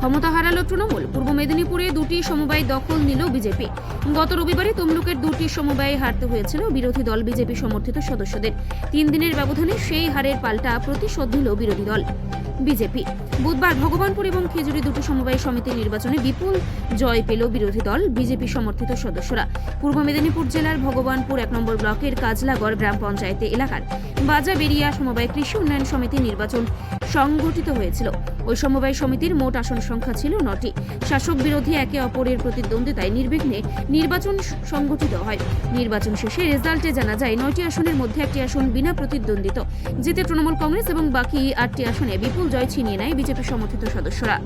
ক্ষমতা হারালো তৃণমূল। পূর্ব মেদিনীপুরে দুটি সমবায় দখল নিল বিজেপি। গত রবিবারে তমলুকের দুটি সমবায়ে হারতে হয়েছিল বিরোধী দল বিজেপি সমর্থিত সদস্যদের। 3 দিনের ব্যবধানে সেই হারের পাল্টা প্রতিশোধ নিল বিরোধী দল বিজেপি। বুধবার ভগবানপুর এবং খেজুরি দুটি সমবায় সমিতির নির্বাচনে বিপুল জয় পেল বিরোধী দল বিজেপি সমর্থিত সদস্যরা। পূর্ব মেদিনীপুর জেলার ভগবানপুর 1 নম্বর ব্লকের কাজলাগড় গ্রাম পঞ্চায়েতে এলাকার বাজাবেরিয়া সমবায় কৃষি উন্নয়ন সমিতির নির্বাচন সংগঠিত হয়েছিল। ওই সমবায় সমিতির মোট আসন সংখ্যা ছিল 9টি। শাসক বিরোধী একে অপরের প্রতিদ্বন্দ্বিতায় নির্বিঘ্নে নির্বাচন সংগঠিত হয়। নির্বাচন শেষে রেজাল্টে জানা যায় 9টি আসনের মধ্যে 1টি আসন বিনা প্রতিদ্বন্দ্বিত জিতে তৃণমূল কংগ্রেস এবং বাকি 8টি আসনে বিপুল জয় ছিনিয়ে নেয় বিজেপি সমর্থিত সদস্যরা।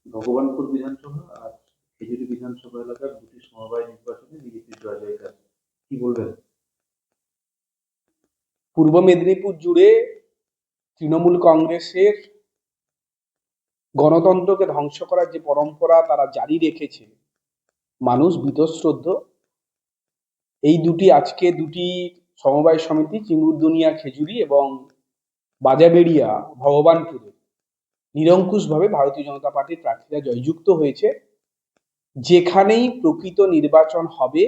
ভগবানপুর বিধানসভা আর খেজুরি বিধানসভা এলাকার দুটি সমবায় নির্বাচনে বিজেপির জয় জয়কার, কি বলবেন? পূর্ব মেদিনীপুর জুড়ে তৃণমূল কংগ্রেসের গণতন্ত্রকে ধ্বংস করার যে পরম্পরা তারা জারি রেখেছে, মানুষ বীতশ্রদ্ধ। এই আজকে দুটি সমবায় সমিতি চিঙ্গুরদুনিয়া খেজুরি এবং বাজাবেড়িয়া ভগবানপুরে নিরঙ্কুশভাবে ভারতীয় জনতা পার্টির প্রার্থীরা জয়যুক্ত হয়েছে। যেখানেই প্রকৃত নির্বাচন হবে,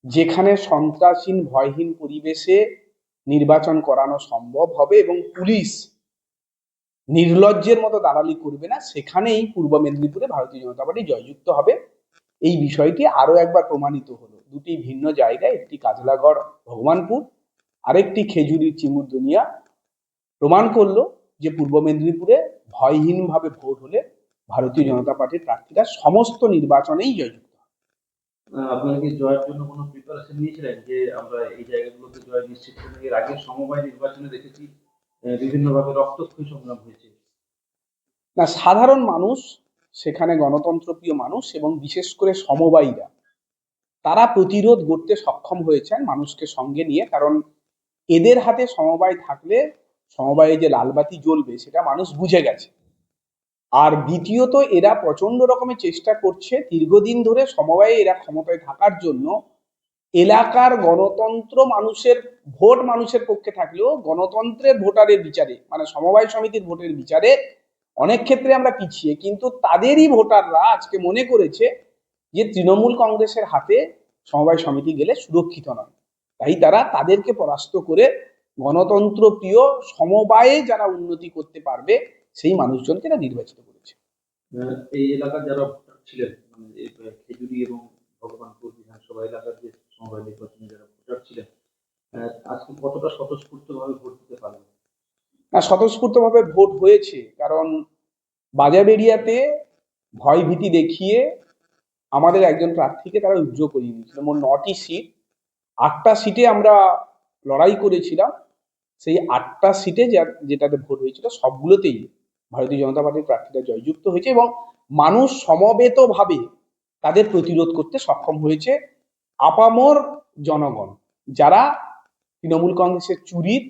যেখানে সন্ত্রাসহীন ভয়হীন পরিবেশে নির্বাচন করানো সম্ভব হবে এবং পুলিশ নির্লজ্জের মতো দালালি করবে না, সেখানেই পূর্ব মেদিনীপুরে ভারতীয় জনতা পার্টি জয়যুক্ত হবে। এই বিষয়টি আরো একবার প্রমাণিত হলো। দুটি ভিন্ন জায়গায়, একটি কাজলাগড় ভগবানপুর, আরেকটি খেজুরির চিঙ্গুরদুনিয়া, প্রমাণ করলো যে পূর্ব মেদিনীপুরে ভয়হীনভাবে ভোট হলে ভারতীয় জনতা পার্টির প্রার্থীরা সমস্ত নির্বাচনেই জয়যুক্ত হবে। আপনারা কি জয়ের জন্য কোনো প্রিপারেশন নিয়েছিলেন যে আমরা এই জায়গাগুলোতে জয় নিশ্চিত করব? এর আগে সমবায় নির্বাচনে দেখেছি বিভিন্নভাবে রক্তক্ষয়ী সংগ্রাম হয়েছে। না, সাধারণ মানুষ সেখানে গণতন্ত্রপ্রিয় মানুষ এবং বিশেষ করে সমবায়ীরা তারা প্রতিরোধ গড়তে সক্ষম হয়েছেন মানুষকে সঙ্গে নিয়ে। কারণ এদের হাতে সমবায় থাকলে সমবায়ে যে লালবাতি জ্বলবে সেটা মানুষ বুঝে গেছে। আর দ্বিতীয়ত, এরা প্রচন্ড রকমের চেষ্টা করছে দীর্ঘদিন ধরে সমবায়ে এরা ক্ষমতায় থাকার জন্য। এলাকার গণতন্ত্র মানুষের ভোট মানুষের পক্ষে থাকলেও গণতন্ত্রের ভোটারের বিচারে, মানে সমবায় সমিতির ভোটের বিচারে অনেক ক্ষেত্রে আমরা পিছিয়ে। কিন্তু তাদেরই ভোটাররা আজকে মনে করেছে যে তৃণমূল কংগ্রেসের হাতে সমবায় সমিতি গেলে সুরক্ষিত নয়, তাই তারা তাদেরকে পরাস্ত করে গণতন্ত্র প্রিয় সমবায়ে যারা উন্নতি করতে পারবে সেই মানুষজনকে এরা নির্বাচিত করেছে। এই এলাকার যারা ভোটার ছিলেন, মানে খেজুরি এবং ভগবানপুর বিধানসভা এলাকার যে সমবায় নির্বাচনে যারা ভোটার ছিলেন, আজকে কতটা স্বতঃস্ফূর্তভাবে ভোট দিতে পারবেন? না, স্বতঃস্ফূর্তভাবে ভোট হয়েছে। কারণ বাজাবেরিয়াতে ভয় ভীতি দেখিয়ে আমাদের একজন প্রার্থীকে তারা উজ্জ্বল করিয়ে দিয়েছিল। মোট 9টি সিট, 8টা সিটে আমরা লড়াই করেছিলাম। সেই 8টা সিটে যেটাতে ভোট হয়েছিল সবগুলোতেই ভারতীয় জনতা পার্টির প্রার্থীরা জয়যুক্ত হয়েছে এবং মানুষ সমবেতভাবে তাদের প্রতিরোধ করতে সক্ষম হয়েছে। আপামর জনগণ যারা তৃণমূল কংগ্রেসের চুরির,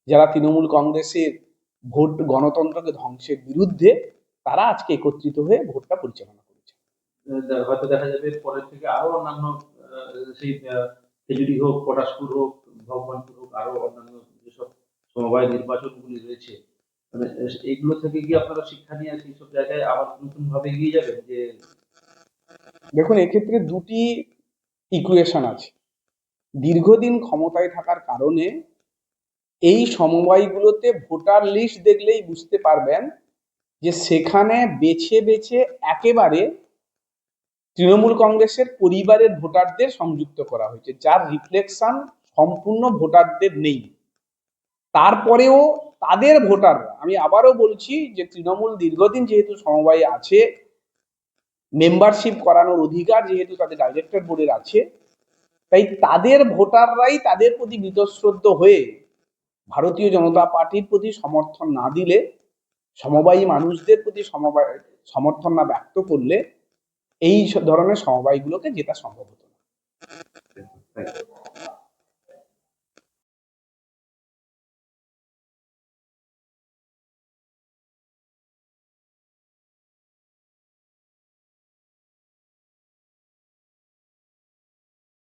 যারা তৃণমূল কংগ্রেসের ভোট গণতন্ত্রকে ধ্বংসের বিরুদ্ধে, তারা আজকে একত্রিত হয়ে ভোটটা পরিচালনা করেছে। হয়তো দেখা যাবে পরের থেকে আরো অন্যান্য সেই খেজুরি হোক, পটাশপুর হোক, ভগবানপুর হোক, আরো অন্যান্য যেসব সমবায় নির্বাচনগুলি রয়েছে, মানে এইগুলো থেকে কি আপনারা শিক্ষা নিয়ে সেই সব জায়গায় আবার নতুন ভাবে এগিয়ে যাবেন? যে দেখুন, এক্ষেত্রে দুটি ইকুয়েশন আছে। দীর্ঘদিন ক্ষমতায় থাকার কারণে এই সমবায়গুলোতে ভোটার লিস্ট দেখলেই বুঝতে পারবেন যে সেখানে বেছে বেছে একেবারে তৃণমূল কংগ্রেসের পরিবারের ভোটারদের সংযুক্ত করা হয়েছে, যার রিফ্লেকশন সম্পূর্ণ ভোটারদের নেই। তারপরেও তাদের ভোটাররা, আমি আবারও বলছি যে তৃণমূল দীর্ঘদিন যেহেতু সমবায়ে আছে, মেম্বারশিপ করানোর অধিকার যেহেতু তাদের ডাইরেক্টর বোর্ডের আছে, তাই তাদের ভোটাররাই তাদের প্রতি বীতশ্রদ্ধ হয়ে ভারতীয় জনতা পার্টির প্রতি সমর্থন না দিলে, সমবায়ী মানুষদের প্রতি সমর্থন না ব্যক্ত করলে এই ধরনের সমবায়গুলোকে জেতা সম্ভব হতো না।